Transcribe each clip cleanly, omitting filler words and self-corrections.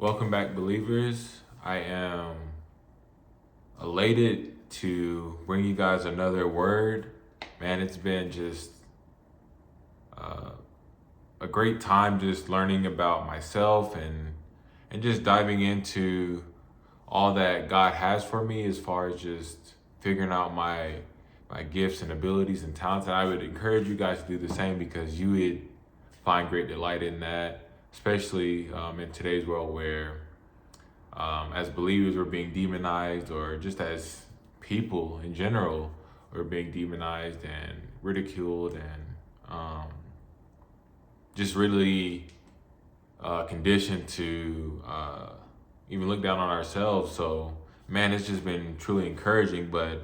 Welcome back, believers. I am elated to bring you guys another word. Man, it's been just uh, a great time just learning about myself and just diving into all that God has for me as far as just figuring out my gifts and abilities and talents. And I would encourage you guys to do the same because you would find great delight in that, especially in today's world where as believers we're being demonized, or just as people in general we're being demonized and ridiculed and just really conditioned to even look down on ourselves. So, man, it's just been truly encouraging. But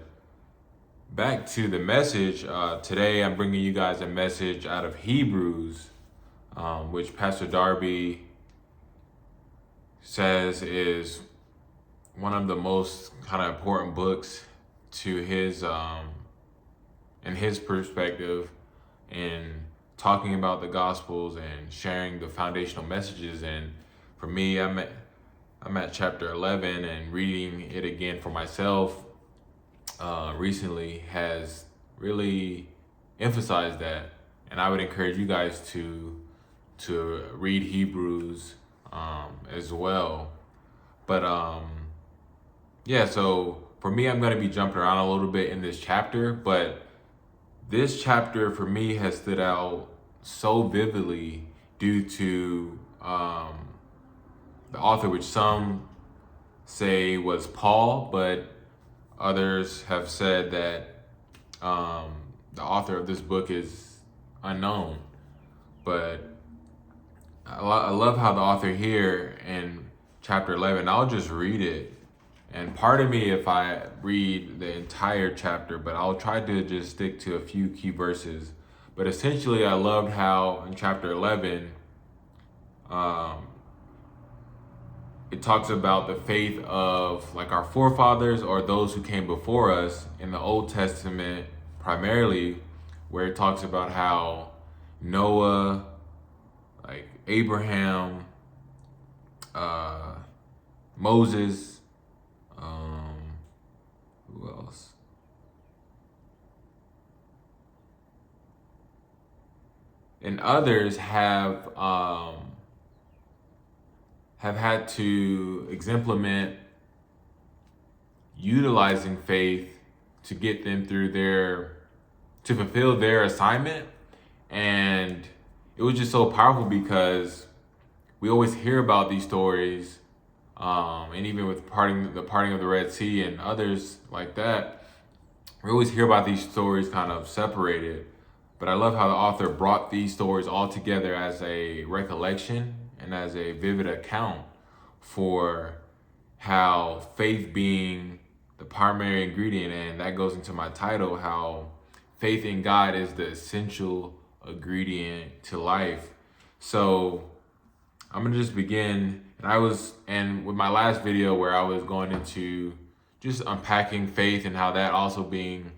back to the message, today I'm bringing you guys a message out of Hebrews, which Pastor Darby says is one of the most kind of important books to his in his perspective in talking about the gospels and sharing the foundational messages. And for me, I'm at chapter 11, and reading it again for myself recently has really emphasized that. And I would encourage you guys to read Hebrews as well. But yeah, so for me, I'm going to be jumping around a little bit in this chapter, but this chapter for me has stood out so vividly due to the author, which some say was Paul, but others have said that the author of this book is unknown. But I love how the author here in chapter 11, I'll just read it. And pardon me if I read the entire chapter, but I'll try to just stick to a few key verses. But essentially, I loved how in chapter 11, it talks about the faith of like our forefathers or those who came before us in the Old Testament, primarily, where it talks about how Noah, like Abraham, Moses, who else? And others have had to exemplement utilizing faith to get them through to fulfill their assignment. And it was just so powerful because we always hear about these stories, and even with the parting of the Red Sea and others like that, we always hear about these stories kind of separated. But I love how the author brought these stories all together as a recollection and as a vivid account for how faith being the primary ingredient, and that goes into my title, how faith in God is the essential ingredient to life. So I'm gonna just begin, and with my last video where I was going into just unpacking faith and how that also being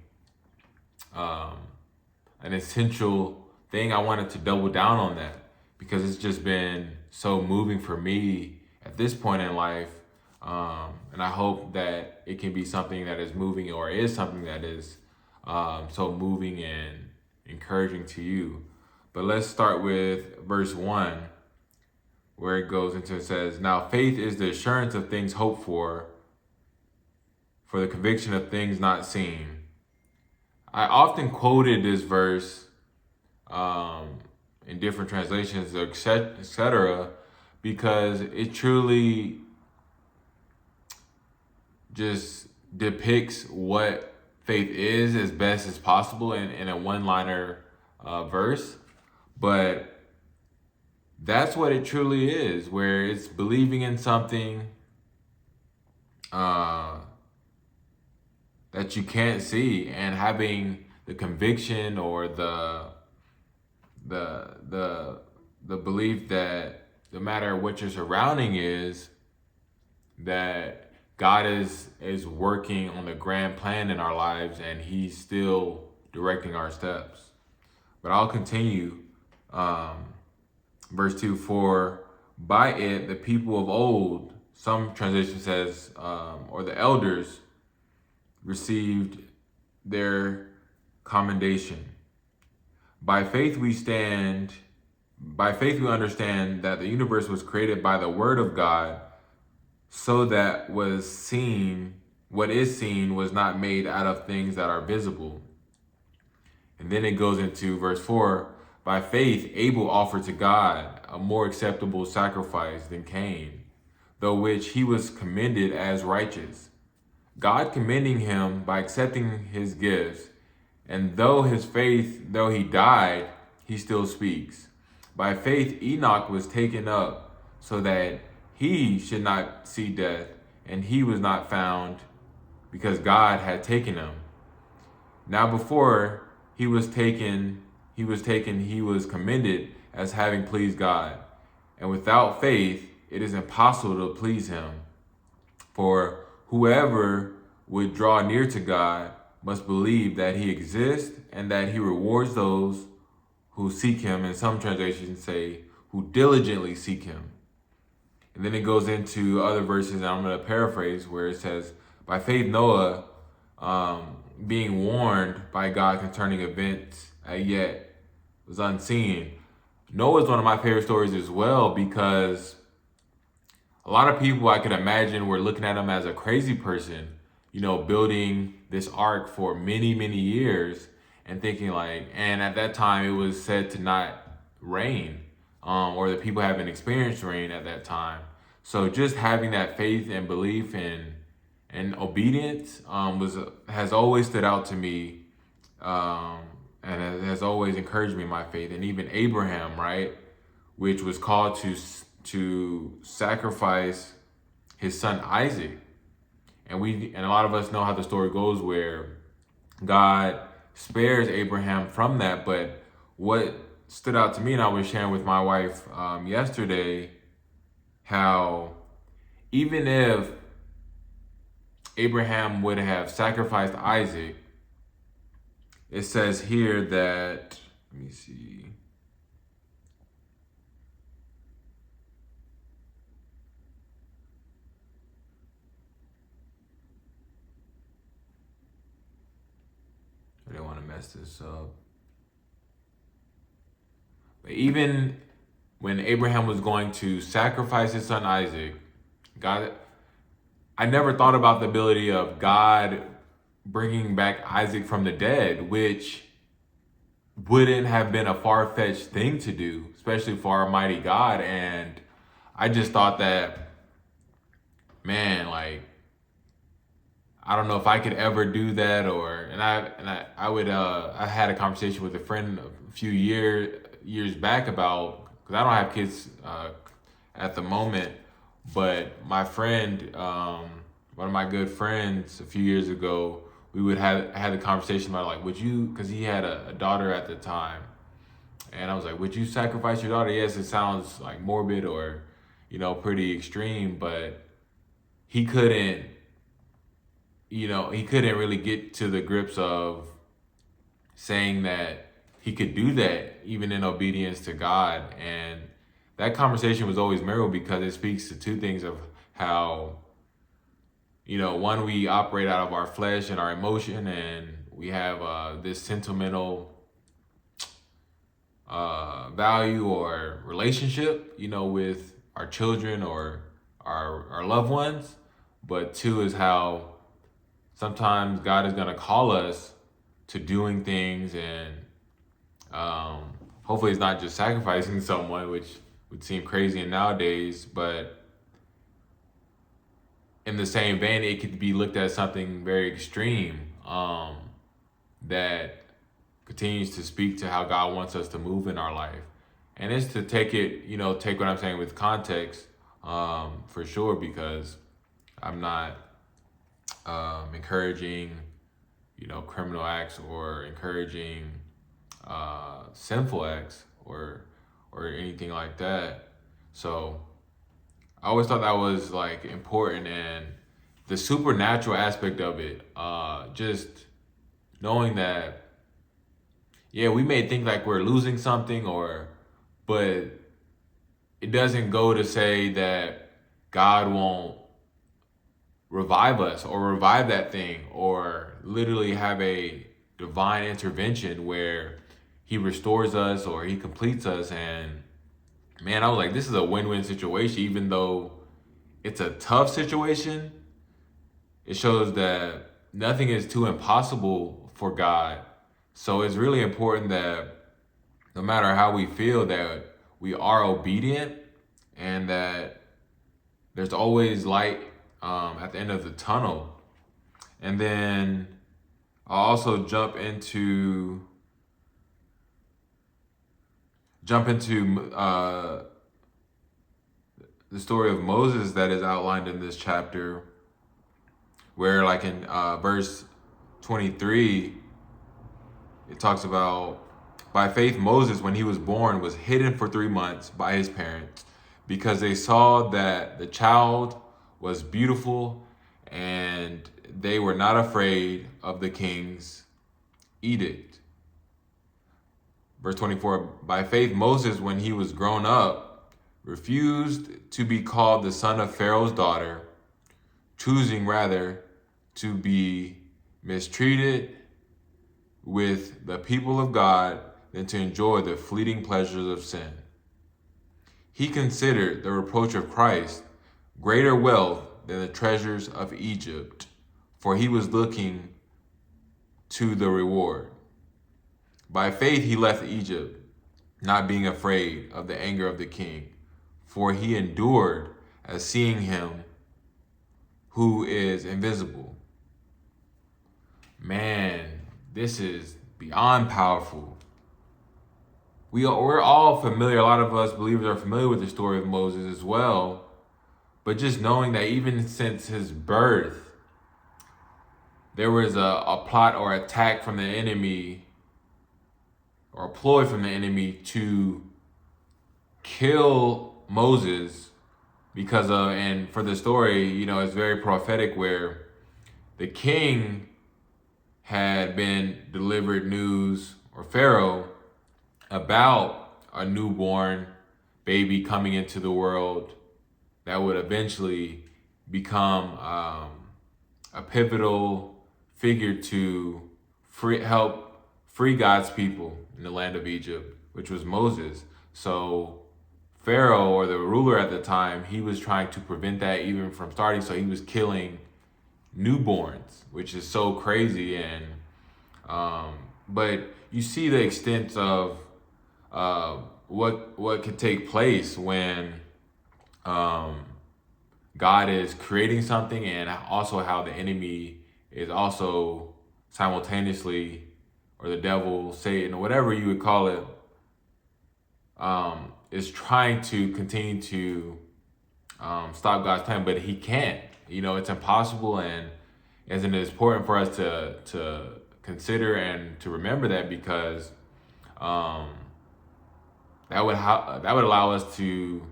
an essential thing, I wanted to double down on that because it's just been so moving for me at this point in life. And I hope that it can be something that is moving, or is something that is so moving and encouraging to you. But let's start with verse 1, where it says, "Now faith is the assurance of things hoped for the conviction of things not seen." I often quoted this verse in different translations, etc., because it truly just depicts what faith is as best as possible in a one-liner verse. But that's what it truly is, where it's believing in something that you can't see, and having the conviction or the belief that no matter what your surrounding is, that God is working on the grand plan in our lives, and He's still directing our steps. But I'll continue. Verse 2, "For By it, the people of old, some translation says, or the elders, received their commendation. By faith we stand, by faith we understand that the universe was created by the word of God, so that what is seen was not made out of things that are visible. And then it goes into verse 4. By faith, Abel offered to God a more acceptable sacrifice than Cain, though which he was commended as righteous. God commending him by accepting his gifts, and though he died, he still speaks. By faith, Enoch was taken up so that he should not see death, and he was not found because God had taken him. Now before he was taken, he was commended as having pleased God. And without faith, it is impossible to please him. For whoever would draw near to God must believe that he exists and that he rewards those who seek him. And some translations say, who diligently seek him. And then it goes into other verses, and I'm going to paraphrase, where it says, by faith, Noah, being warned by God concerning events yet was unseen. Noah is one of my favorite stories as well, because a lot of people, I could imagine, were looking at him as a crazy person, building this ark for many, many years and thinking and at that time it was said to not rain, or that people haven't experienced rain at that time. So just having that faith and belief and obedience has always stood out to me, and has always encouraged me in my faith. And even Abraham, right, which was called to sacrifice his son Isaac, and a lot of us know how the story goes, where God spares Abraham from that. But what stood out to me, and I was sharing with my wife yesterday, how even if Abraham would have sacrificed Isaac, it says here that, let me see. I didn't want to mess this up. But even when Abraham was going to sacrifice his son Isaac, I never thought about the ability of God bringing back Isaac from the dead, which wouldn't have been a far-fetched thing to do, especially for our mighty God. And I just thought that, man, I don't know if I could ever do that, I had a conversation with a friend a few years back about, because I don't have kids at the moment, but my friend, one of my good friends a few years ago, we would had a conversation about would you, because he had a daughter at the time, and I was like, would you sacrifice your daughter? Yes, it sounds morbid or pretty extreme, but he couldn't really get to the grips of saying that he could do that even in obedience to God. And that conversation was always memorable because it speaks to two things of how, one, we operate out of our flesh and our emotion, and we have this sentimental value or relationship, with our children or our loved ones. But two is how sometimes God is going to call us to doing things, and hopefully it's not just sacrificing someone, which would seem crazy nowadays, but in the same vein, it could be looked at as something very extreme, that continues to speak to how God wants us to move in our life. And it's to take what I'm saying with context, for sure, because I'm not encouraging, criminal acts or encouraging sinful acts or anything like that. So I always thought that was important, and the supernatural aspect of it, just knowing that, yeah, we may think we're losing something, but it doesn't go to say that God won't revive us or revive that thing or literally have a divine intervention where he restores us or he completes us. And man, I was like, this is a win-win situation. Even though it's a tough situation, it shows that nothing is too impossible for God. So it's really important that no matter how we feel, that we are obedient and that there's always light at the end of the tunnel. And then I'll also jump into the story of Moses that is outlined in this chapter, where like in verse 23, it talks about, by faith Moses, when he was born, was hidden for 3 months by his parents because they saw that the child was beautiful and they were not afraid of the king's edict. Verse 24, by faith Moses, when he was grown up, refused to be called the son of Pharaoh's daughter, choosing rather to be mistreated with the people of God than to enjoy the fleeting pleasures of sin. He considered the reproach of Christ greater wealth than the treasures of Egypt, for he was looking to the reward. By faith he left Egypt, not being afraid of the anger of the king, for he endured as seeing him who is invisible. Man, this is beyond powerful. We're all familiar, a lot of us believers are familiar with the story of Moses as well, but just knowing that even since his birth, there was a plot or attack from the enemy or a ploy from the enemy to kill Moses because of, and for the story, you know, it's very prophetic where the king had been delivered news, or Pharaoh, about a newborn baby coming into the world that would eventually become a pivotal figure to help free God's people in the land of Egypt, which was Moses. So Pharaoh, or the ruler at the time, he was trying to prevent that even from starting. So he was killing newborns, which is so crazy. And but you see the extent of what could take place when God is creating something, and also how the enemy is also simultaneously, or the devil, Satan, or whatever you would call it, is trying to continue to stop God's plan, but he can't. You know, it's impossible, and it's important for us to consider and to remember that, because that would allow us to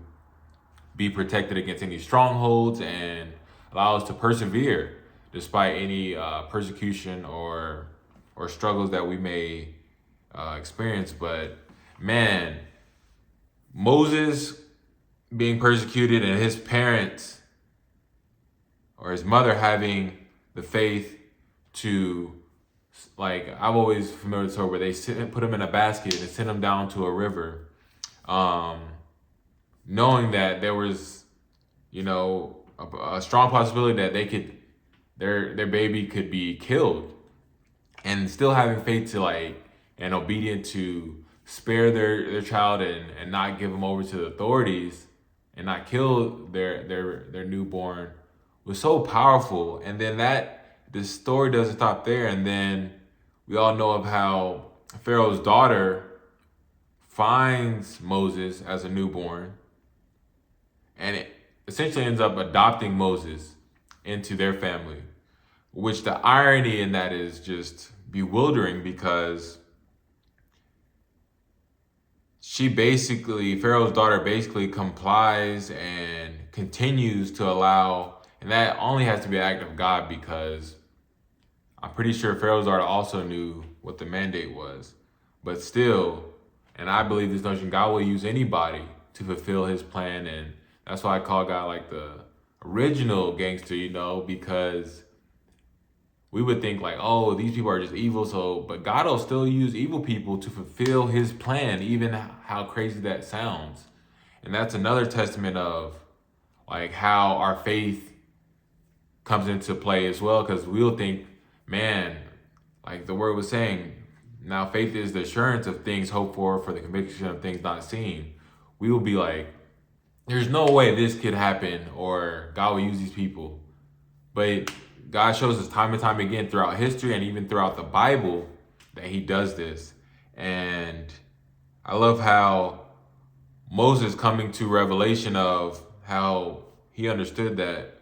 be protected against any strongholds and allow us to persevere despite any persecution or struggles that we may experience. But man, Moses being persecuted and his parents or his mother having the faith to, like, I've always familiar with the story where they put him in a basket and sent him down to a river, knowing that there was, you know, a strong possibility that their baby could be killed, and still having faith to, like, and obedient to spare their child and not give them over to the authorities and not kill their newborn, was so powerful. And then the story doesn't stop there. And then we all know of how Pharaoh's daughter finds Moses as a newborn, and it essentially ends up adopting Moses into their family, which the irony in that is just bewildering, because Pharaoh's daughter basically complies and continues to allow, and that only has to be an act of God, because I'm pretty sure Pharaoh's daughter also knew what the mandate was. But still, and I believe this notion, God will use anybody to fulfill his plan. And that's why I call God like the original gangster, because we would think like, oh, these people are just evil. But God will still use evil people to fulfill his plan, even how crazy that sounds. And that's another testament of like how our faith comes into play as well. Because we'll think, man, like the word was saying, now faith is the assurance of things hoped for the conviction of things not seen. We will be like, there's no way this could happen, or God will use these people. But God shows us time and time again throughout history and even throughout the Bible that he does this. And I love how Moses coming to revelation of how he understood that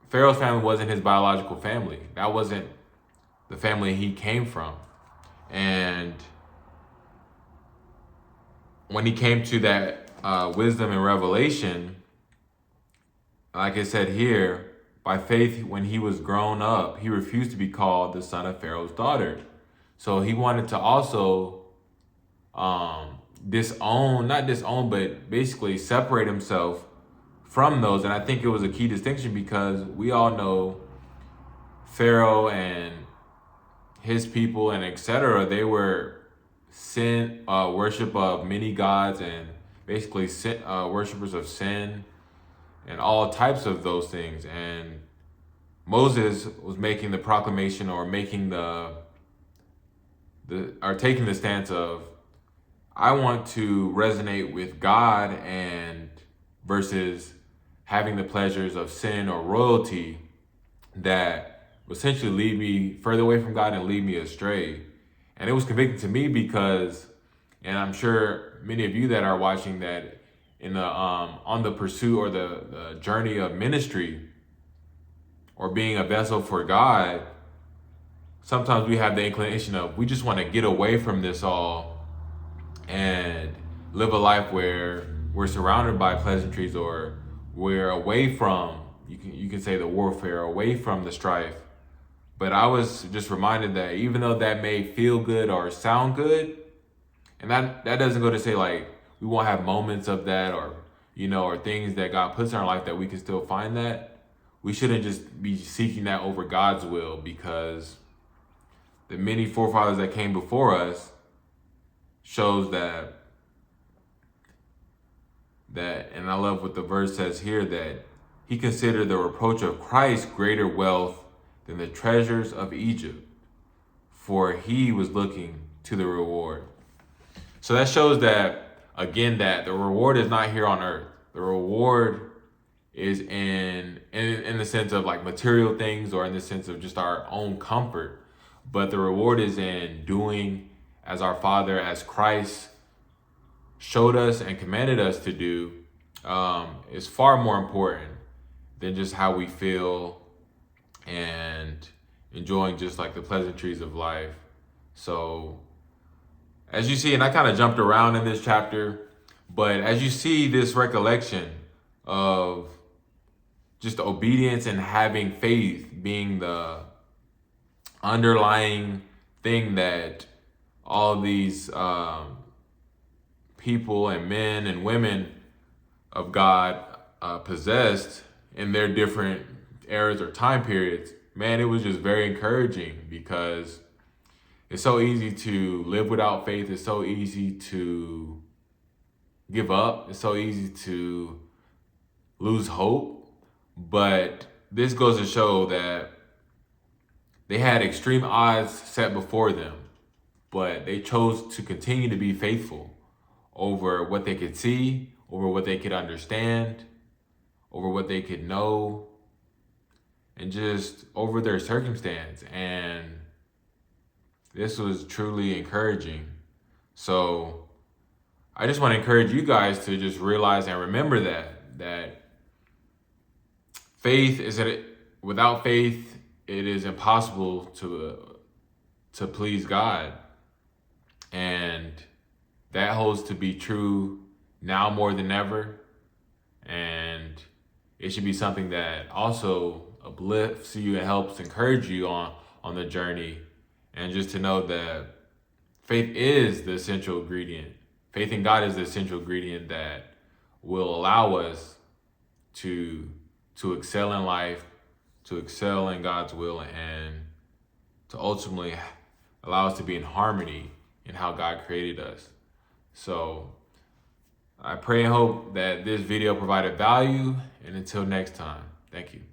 Pharaoh's family wasn't his biological family. That wasn't the family he came from. And when he came to that wisdom and revelation, like I said here, by faith, when he was grown up, he refused to be called the son of Pharaoh's daughter. So he wanted to also not disown, but basically separate himself from those. And I think it was a key distinction because we all know Pharaoh and his people and etc. They were worship of many gods and basically worshipers of sin and all types of those things. And Moses was making the proclamation, or making taking the stance of, I want to resonate with God, and versus having the pleasures of sin or royalty that essentially lead me further away from God and lead me astray. And it was convicting to me because, and I'm sure many of you that are watching that in the on the pursuit or the journey of ministry or being a vessel for God, sometimes we have the inclination of, we just want to get away from this all and live a life where we're surrounded by pleasantries, or we're away from, you can say, the warfare, away from the strife. But I was just reminded that even though that may feel good or sound good, and that doesn't go to say like we won't have moments of that, or or things that God puts in our life that we can still find that, we shouldn't just be seeking that over God's will, because the many forefathers that came before us shows that, and I love what the verse says here, that he considered the reproach of Christ greater wealth than the treasures of Egypt, for he was looking to the reward. So that shows that, again, that the reward is not here on earth. The reward is in the sense of like material things, or in the sense of just our own comfort. But the reward is in doing as our Father, as Christ showed us and commanded us to do, is far more important than just how we feel and enjoying just like the pleasantries of life. So as you see, and I kind of jumped around in this chapter, but as you see this recollection of just obedience and having faith being the underlying thing that all these people and men and women of God possessed in their different eras or time periods, man, it was just very encouraging, because it's so easy to live without faith. It's so easy to give up. It's so easy to lose hope. But this goes to show that they had extreme odds set before them, but they chose to continue to be faithful over what they could see, over what they could understand, over what they could know, and just over their circumstance. And this was truly encouraging. So I just want to encourage you guys to just realize and remember that faith is that without faith, it is impossible to please God. And that holds to be true now more than ever. And it should be something that also uplifts you and helps encourage you on the journey. And just to know that faith is the essential ingredient Faith in God is the essential ingredient that will allow us to excel in life, to excel in God's will, and to ultimately allow us to be in harmony in how God created us. So I pray and hope that this video provided value, and until next time, thank you.